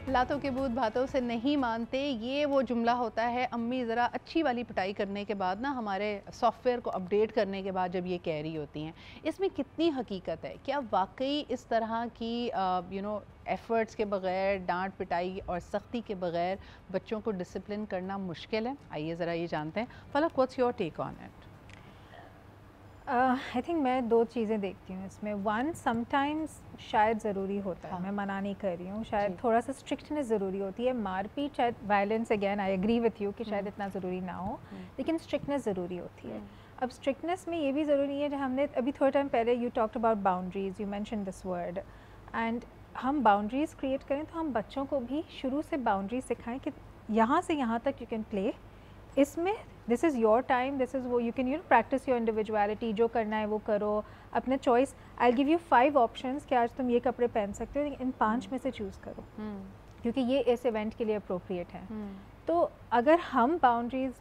लातों के बूथ बातों से नहीं मानते, ये वो जुमला होता है अम्मी ज़रा अच्छी वाली पिटाई करने के बाद ना, हमारे सॉफ्टवेयर को अपडेट करने के बाद जब ये कह रही होती हैं। इसमें कितनी हकीकत है? क्या वाकई इस तरह की एफ़र्ट्स के बग़ैर, डांट पिटाई और सख्ती के बग़ैर बच्चों को डिसिप्लिन करना मुश्किल है? आइए ज़रा ये जानते हैं। Falak, what's your take on it? I think मैं दो चीज़ें देखती हूँ इसमें। वन, समटाइम्स शायद ज़रूरी होता है, हाँ। मैं मना नहीं कर रही हूँ, शायद जी। थोड़ा सा स्ट्रिक्टनेस ज़रूरी होती है। मारपीट, शायद violence, again I agree with you कि शायद इतना ज़रूरी ना हो, लेकिन स्ट्रिक्टनेस ज़रूरी होती है। अब स्ट्रिक्टनेस में ये भी ज़रूरी है, जो हमने अभी थोड़ा टाइम पहले you talked about boundaries, you mention this word, and हम बाउंड्रीज़ क्रिएट करें तो हम बच्चों को भी शुरू से बाउंड्रीज सिखाएं कि यहाँ से यहाँ तक यू कैन प्ले, इसमें this is your time, this is वो, you can practice your individuality, जो करना है वो करो, अपने choice. I give you 5 options कि आज तुम ये कपड़े पहन सकते हो, इन 5 में से चूज़ करो, क्योंकि ये इस इवेंट के लिए अप्रोप्रिएट है। तो अगर हम बाउंड्रीज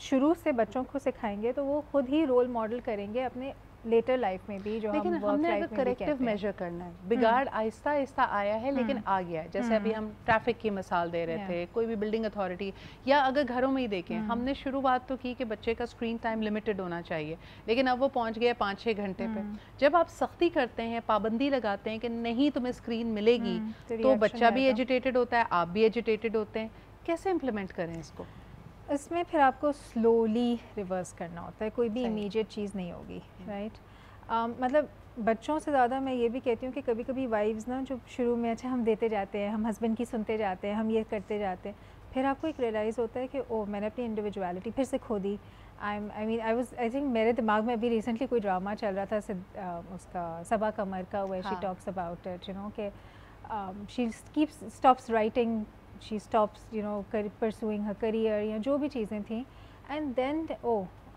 शुरू से बच्चों को सिखाएंगे तो वो खुद ही रोल मॉडल करेंगे अपने लेटर लाइफ में भी, जो लेकिन हम वर्क हमने लाइफ अगर में भी करेक्टिव कहते हैं। मेजर करना है, बिगाड़ आहिस्ता आहिस्ता आया है लेकिन आ गया है। जैसे अभी हम ट्रैफिक की मिसाल दे रहे थे, कोई भी बिल्डिंग अथॉरिटी, या अगर घरों में ही देखें, हमने शुरुआत तो की कि बच्चे का स्क्रीन टाइम लिमिटेड होना चाहिए, लेकिन अब वो पहुंच गया 5-6 घंटे पे। जब आप सख्ती करते हैं, पाबंदी लगाते हैं कि नहीं तुम्हें स्क्रीन मिलेगी, तो बच्चा भी एजिटेटेड होता है, आप भी एजिटेटेड होते हैं। कैसे इम्प्लीमेंट करें इसको? इसमें फिर आपको स्लोली रिवर्स करना होता है, कोई भी इमीडिएट चीज़ नहीं होगी, राइट। मतलब बच्चों से ज़्यादा मैं ये भी कहती हूँ कि कभी कभी वाइफ्स ना, जो शुरू में अच्छा हम देते जाते हैं, हम हस्बैंड की सुनते जाते हैं, हम ये करते जाते हैं, फिर आपको एक रियलाइज़ होता है कि ओह, मैंने अपनी इंडिविजुअलिटी फिर से खो दी। आई थिंक मेरे दिमाग में अभी रिसेंटली कोई ड्रामा चल रहा था, उसका सबा कमर का, where she talks about it, कि she keeps stops writing, she stops pursuing her career, या जो भी चीज़ें थी, and then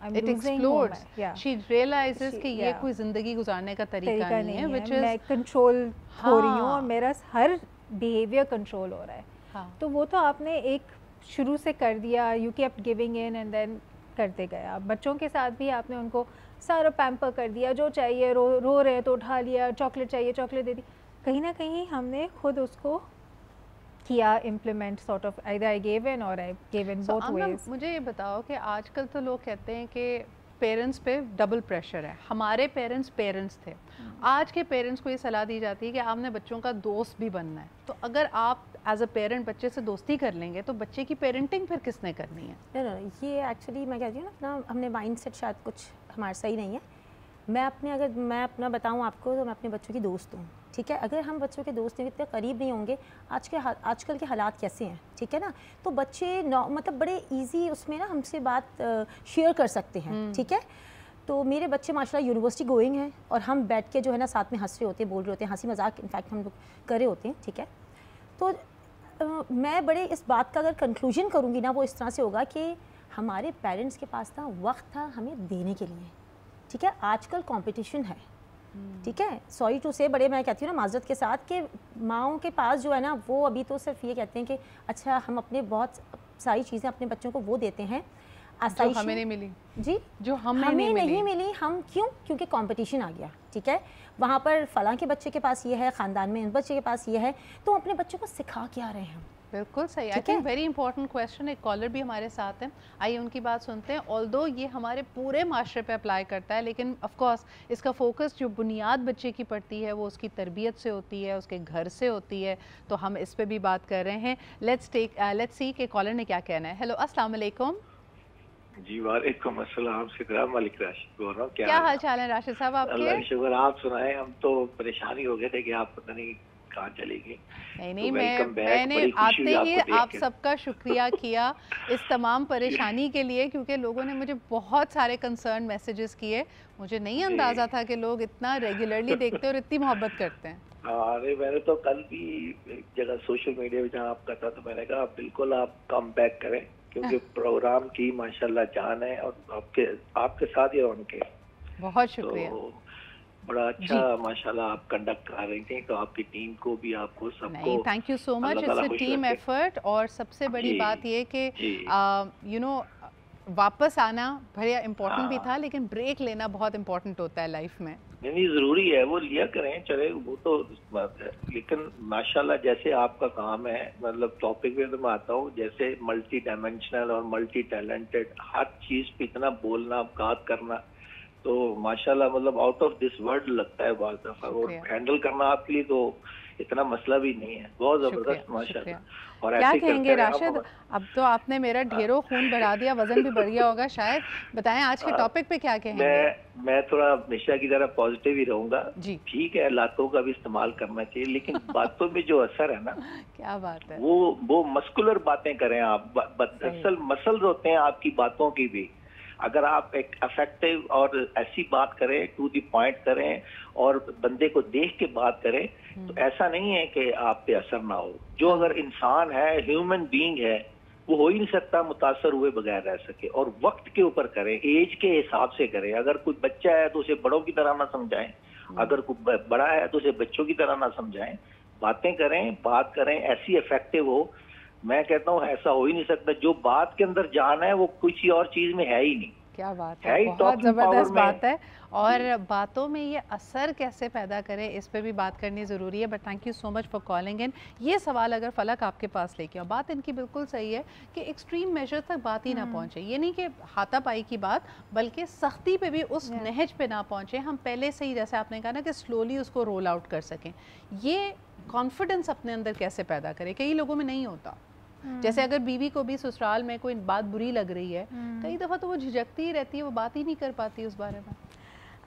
It explodes. She realizes कि ये कोई ज़िंदगी गुजारने का तरीका नहीं है, which is मैं कंट्रोल हो रही हूँ और मेरा हर बिहेवियर कंट्रोल हो रहा है। तो वो तो आपने एक शुरू से कर दिया, you kept giving in and then करते गए। बच्चों के साथ भी आपने उनको सारा पैम्पर कर दिया, जो चाहिए, रो रहे हैं तो उठा लिया, चॉकलेट चाहिए चॉकलेट दे दी। कहीं ना कहीं हमने खुद उसको किया implement, sort of either I gave in or I gave in both ways। मुझे ये बताओ कि आजकल तो लोग कहते हैं कि पेरेंट्स पे डबल प्रेशर है। हमारे पेरेंट्स थे, आज के पेरेंट्स को ये सलाह दी जाती है कि आपने बच्चों का दोस्त भी बनना है। तो अगर आप एज अ पेरेंट बच्चे से दोस्ती कर लेंगे तो बच्चे की पेरेंटिंग फिर किसने करनी है? ये एक्चुअली मैं कहती हूँ ना, अपना हमने माइंड सेट शायद कुछ हमारा सही नहीं है। अगर मैं अपना बताऊँ आपको, तो मैं अपने बच्चों की दोस्त हूँ, ठीक है। अगर हम बच्चों के दोस्त इतने करीब नहीं होंगे, आजकल के हालात कैसे हैं, ठीक है ना, तो बच्चे मतलब बड़े इजी उसमें ना हमसे बात शेयर कर सकते हैं, ठीक है। तो मेरे बच्चे माशाल्लाह यूनिवर्सिटी गोइंग हैं, और हम बैठ के जो है ना साथ में हंस रहे होते हैं, बोल रहे होते हैं, हंसी मजाक इनफैक्ट हम लोग कर रहे होते हैं, ठीक है। तो मैं बड़े इस बात का अगर कंक्लूजन करूँगी ना, वो इस तरह से होगा कि हमारे पेरेंट्स के पास ना वक्त था हमें देने के लिए, ठीक है। आजकल कंपटीशन है, ठीक है। सॉरी टू से, बड़े मैं कहती हूँ ना माजरत के साथ, कि माओं के पास जो है ना, वो अभी तो सिर्फ ये कहते हैं कि अच्छा हम अपने बहुत सारी चीज़ें अपने बच्चों को वो देते हैं, जो हमें नहीं मिली, जी, जो हमें नहीं मिली। हम क्योंकि कंपटीशन आ गया, ठीक है। वहाँ पर फलां के बच्चे के पास ये है, ख़ानदान में इन बच्चे के पास ये है, तो अपने बच्चों को सिखा क्या रहे हैं? बिल्कुल सही। I think very important question. एक कॉलर भी हमारे साथ हैं, आइए उनकी बात सुनते हैं। ऑल्दो ये हमारे पूरे माशरे पे अप्लाई करता है, लेकिन ऑफ कोर्स इसका फोकस जो बुनियाद बच्चे की पड़ती है वो उसकी तरबियत से होती है, उसके घर से होती है, तो हम इस पे भी बात कर रहे हैं। लेट्स सी कि कॉलर ने क्या कहना है। हेलो, अस्सलाम वालेकुम। जी वालेकुम अस्सलाम, मालिक राशिद बोल रहा हूँ। क्या हाल चाल है राशिद साहब आपके? अल्लाह का शुक्र, आप सुनाएं। हम तो परेशानी हो गए थे कि आप पता नहीं कहाँ चली गई। नहीं, तो मैंने आते ही आप सबका शुक्रिया किया इस तमाम परेशानी के लिए, क्योंकि लोगों ने मुझे बहुत सारे कंसर्न मैसेजेस किए। मुझे नहीं अंदाजा था कि लोग इतना रेगुलरली देखते और इतनी मोहब्बत करते हैं। अरे मैंने तो कल भी एक जगह सोशल मीडिया पे जहाँ आपका था, तो मैंने कहा बिल्कुल आप कम बैक करें, क्योंकि प्रोग्राम की माशाल्लाह जान है, और आपके साथ ही उनके बहुत शुक्रिया। तो बड़ा अच्छा माशाल्लाह आप कंडक्ट कर रही थी, तो आपकी टीम को भी, आपको सबको thank you so much. It's a team effort, और सबसे बड़ी बात ये कि वापस आना बड़ा इम्पोर्टेंट भी था, लेकिन ब्रेक लेना बहुत इम्पोर्टेंट होता है लाइफ में। नहीं ज़रूरी है, वो लिया करें, चले वो तो बात है, लेकिन माशाल्लाह जैसे आपका काम है, मतलब टॉपिक पे तो मैं आता हूँ, जैसे मल्टी डायमेंशनल और मल्टी टैलेंटेड, हर चीज़ पे इतना बोलना, बात करना, तो माशाल्लाह मतलब आउट ऑफ दिस वर्ल्ड लगता है बात दफा, और हैंडल करना आपके लिए तो इतना मसला भी नहीं है। बहुत ज़बरदस्त माशाल्लाह। और क्या कहेंगे राशिद, अब तो आपने मेरा ढेरों खून बढ़ा दिया, वजन भी बढ़ गया होगा शायद। बताएं आज के टॉपिक पे क्या कहेंगे? मैं थोड़ा हमेशा की तरह पॉजिटिव ही रहूंगा जी। ठीक है, लातों का भी इस्तेमाल करना चाहिए, लेकिन बातों में जो असर है ना क्या बात है, वो मस्कुलर बातें करें आप, दरअसल मसल्स होते हैं आपकी बातों की भी। अगर आप एक अफेक्टिव और ऐसी बात करें, टू द पॉइंट करें और बंदे को देख के बात करें, तो ऐसा नहीं है कि आप पे असर ना हो। जो अगर इंसान है, ह्यूमन बीइंग है, वो हो ही नहीं सकता मुतासर हुए बगैर रह सके। और वक्त के ऊपर करें, एज के हिसाब से करें। अगर कोई बच्चा है तो उसे बड़ों की तरह ना समझाएं, अगर कोई बड़ा है तो उसे बच्चों की तरह ना समझाएं। बातें करें, बात करें, ऐसी इफेक्टिव हो। मैं कहता हूँ ऐसा हो ही नहीं सकता, जो बात के अंदर जान है वो किसी और चीज में है ही नहीं। क्या बात है, बहुत ज़बरदस्त बात है। और बातों में ये असर कैसे पैदा करें, इस पे भी बात करनी ज़रूरी है। But thank you so much for calling in. ये सवाल अगर फलक आपके पास लेके आओ, बात इनकी बिल्कुल सही है कि एक्सट्रीम मेजर तक बात ही ना पहुँचे। ये नहीं कि हाथापाई की बात, बल्कि सख्ती पे भी उस नहज पे ना पहुँचे। हम पहले से ही, जैसे आपने कहा ना, कि स्लोली उसको रोल आउट कर सकें। ये कॉन्फिडेंस अपने अंदर कैसे पैदा करें, कई लोगों में नहीं होता। जैसे अगर बीवी को भी ससुराल में कोई बात बुरी लग रही है, कई दफ़ा तो वो झिझकती ही रहती है, वो बात ही नहीं कर पाती उस बारे में।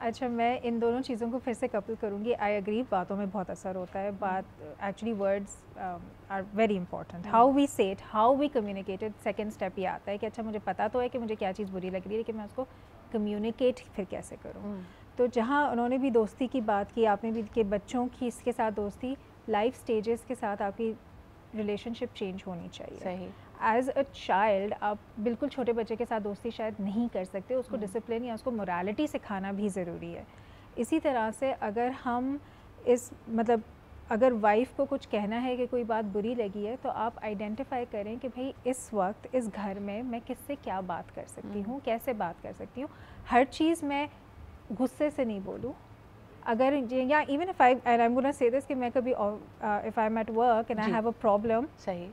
अच्छा, मैं इन दोनों चीज़ों को फिर से कपल करूँगी। आई एग्री, बातों में बहुत असर होता है। बात actually words are very important. How we say it, how we communicated, second step ये आता है कि अच्छा मुझे पता तो है कि मुझे क्या चीज़ बुरी लग रही है, लेकिन मैं उसको कम्युनिकेट फिर कैसे करूँ। तो जहाँ उन्होंने भी दोस्ती की बात की, आपने भी, कि बच्चों की इसके साथ दोस्ती लाइफ स्टेजेस के साथ आपकी रिलेशनशिप चेंज होनी चाहिए। सही। एज अ चाइल्ड आप बिल्कुल छोटे बच्चे के साथ दोस्ती शायद नहीं कर सकते, उसको डिसिप्लिन या उसको मोरालिटी सिखाना भी ज़रूरी है। इसी तरह से अगर हम मतलब अगर वाइफ को कुछ कहना है कि कोई बात बुरी लगी है, तो आप आइडेंटिफाई करें कि भाई इस वक्त इस घर में मैं किससे क्या बात कर सकती हूँ, कैसे बात कर सकती हूँ। हर चीज़ मैं गुस्से से नहीं बोलूँ। अगर या even if I am gonna say this कि मैं कभी if I am at work and I have a problem, सही,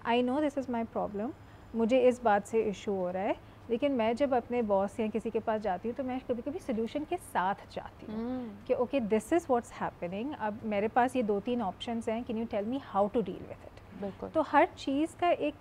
I know this is my problem, मुझे इस बात से इशू हो रहा है, लेकिन मैं जब अपने बॉस या किसी के पास जाती हूँ तो मैं कभी कभी सोल्यूशन के साथ जाती हूँ कि okay this is what's happening, अब मेरे पास ये 2-3 ऑप्शंस हैं, can you tell me how to deal with it. बिल्कुल। तो हर चीज़ का एक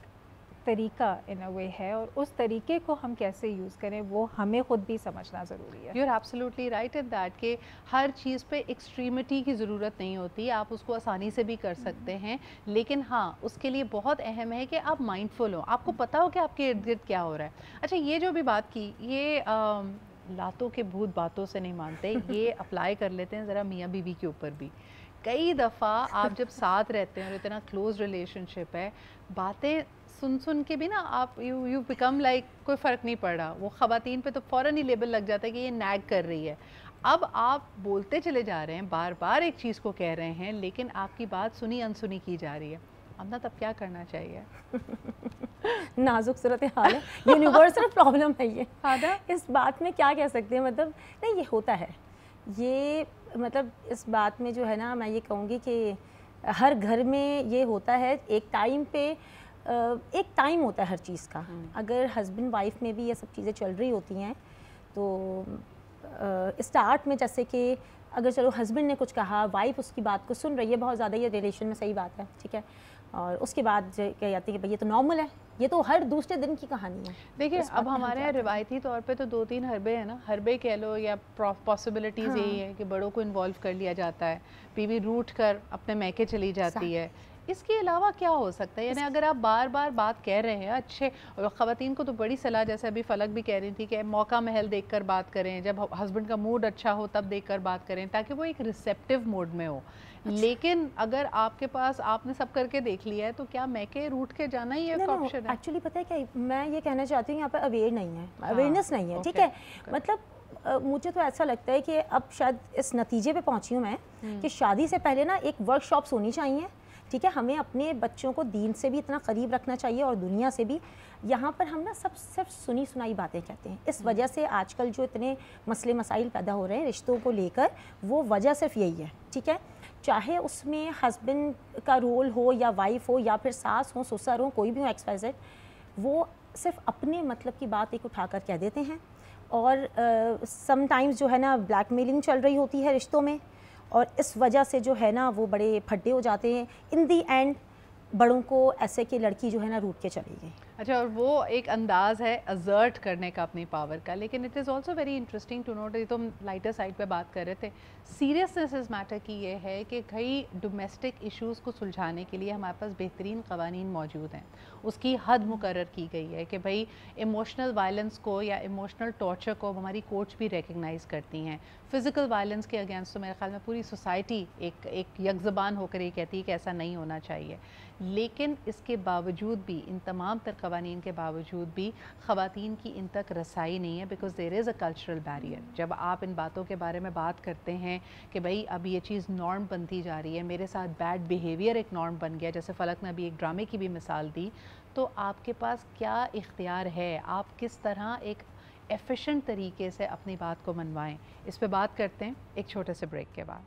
तरीका इन अ वे है, और उस तरीके को हम कैसे यूज़ करें वो हमें ख़ुद भी समझना ज़रूरी है। You are absolutely right in that कि हर चीज़ पे एक्सट्रीमिटी की ज़रूरत नहीं होती, आप उसको आसानी से भी कर सकते हैं, लेकिन हाँ उसके लिए बहुत अहम है कि आप माइंडफुल हो, आपको पता हो कि आपके इर्द गिर्द क्या हो रहा है। अच्छा, ये जो भी बात की, ये लातों के भूत बातों से नहीं मानते, ये अप्लाई कर लेते हैं ज़रा मियाँ बीवी के ऊपर भी। कई दफ़ा आप जब साथ रहते हैं और इतना क्लोज़ रिलेशनशिप है, बातें सुन सुन के भी ना आप यू बिकम लाइक कोई फ़र्क नहीं पड़ रहा। वो ख़वातीन पे तो फ़ौरन ही लेबल लग जाता है कि ये नैग कर रही है। अब आप बोलते चले जा रहे हैं, बार बार एक चीज़ को कह रहे हैं, लेकिन आपकी बात सुनी अनसुनी की जा रही है। अब ना तब क्या करना चाहिए? नाजुक सूरत हाल है, यूनिवर्सल प्रॉब्लम है ये। इस बात में क्या कह सकते हैं, मतलब नहीं, ये होता है, ये मतलब इस बात में जो है ना, मैं ये कहूँगी कि हर घर में ये होता है। एक टाइम पे एक टाइम होता है हर चीज़ का। अगर हस्बैंड वाइफ में भी ये सब चीज़ें चल रही होती हैं तो स्टार्ट में जैसे कि अगर चलो हस्बैंड ने कुछ कहा, वाइफ उसकी बात को सुन रही है, बहुत ज़्यादा ये रिलेशन में सही बात है, ठीक है, और उसके बाद कह जाती है कि भाई ये तो नॉर्मल है, ये तो हर दूसरे दिन की कहानी है। देखिए अब हमारे यहाँ रिवायती तौर पे तो 2-3 हरबे हैं ना, हरबे कह लो या पॉसिबिलिटीज़ यही है कि बड़ों को इन्वॉल्व कर लिया जाता है, बीवी रूठ कर अपने मैके चली जाती है। इसके अलावा क्या हो सकता है? यानी अगर आप बार बार बात कह रहे हैं, अच्छे, और ख़वातीन को तो बड़ी सलाह, जैसे अभी फलक भी कह रही थी कि मौका महल देखकर बात करें, जब हस्बैंड का मूड अच्छा हो तब देखकर बात करें, ताकि वो एक रिसेप्टिव मोड में हो। लेकिन अगर आपके पास आपने सब करके देख लिया है, तो क्या मैके रूट के जाना ही एक ऑप्शन है? एक्चुअली पता है क्या, मैं ये कहना चाहती हूँ, यहाँ पर अवेयर नहीं है, अवेयरनेस नहीं है, ठीक है। मतलब मुझे तो ऐसा लगता है कि अब शायद इस नतीजे पे पहुँची हूँ मैं कि शादी से पहले ना एक वर्कशॉप्स होनी चाहिए ठीक है, हमें अपने बच्चों को दीन से भी इतना करीब रखना चाहिए और दुनिया से भी। यहाँ पर हम ना सब सिर्फ सुनी सुनाई बातें कहते हैं, इस वजह से आजकल जो इतने मसले मसाइल पैदा हो रहे हैं रिश्तों को लेकर, वो वजह सिर्फ यही है। ठीक है, चाहे उसमें हस्बैंड का रोल हो या वाइफ हो या फिर सास हो, ससुर हो, कोई भी हो, XYZ, वो सिर्फ अपने मतलब की बात एक उठाकर कह देते हैं। और समटाइम्स जो है ना ब्लैकमेलिंग चल रही होती है रिश्तों में, और इस वजह से जो है ना वो बड़े फड्डे हो जाते हैं। इन दी एंड बड़ों को ऐसे कि लड़की जो है ना रूठ के चली गई। अच्छा, और वो एक अंदाज़ है असर्ट करने का अपनी पावर का, लेकिन it is also very interesting to note, ये तो हम लाइटर साइड पे बात कर रहे थे, सीरियसनेस इस मैटर की ये है कि कई डोमेस्टिक इश्यूज़ को सुलझाने के लिए हमारे पास बेहतरीन क़वानीन मौजूद हैं। उसकी हद मुकर्रर की गई है कि भाई इमोशनल वायलेंस को या इमोशनल टॉर्चर को हमारी कोर्ट्स भी रिकगनाइज़ करती हैं। फ़िज़िकल वायलेंस के अगेंस्ट तो मेरे ख्याल में पूरी सोसाइटी एक यकज़बान होकर ये कहती है कि ऐसा नहीं होना चाहिए। लेकिन इसके बावजूद भी, इन तमाम तर क़वानीन के बावजूद भी ख़वातीन की इन तक रसाई नहीं है, because there is a cultural barrier. जब आप इन बातों के बारे में बात करते हैं कि भाई अब ये चीज़ नॉर्म बनती जा रही है, मेरे साथ बैड बिहेवियर एक नॉर्म बन गया, जैसे फ़लक ने अभी एक ड्रामे की भी मिसाल दी, तो आपके पास क्या इख्तियार है, आप किस तरह एक एफिशिएंट तरीके से अपनी बात को मनवाएं। इस पे बात करते हैं एक छोटे से ब्रेक के बाद।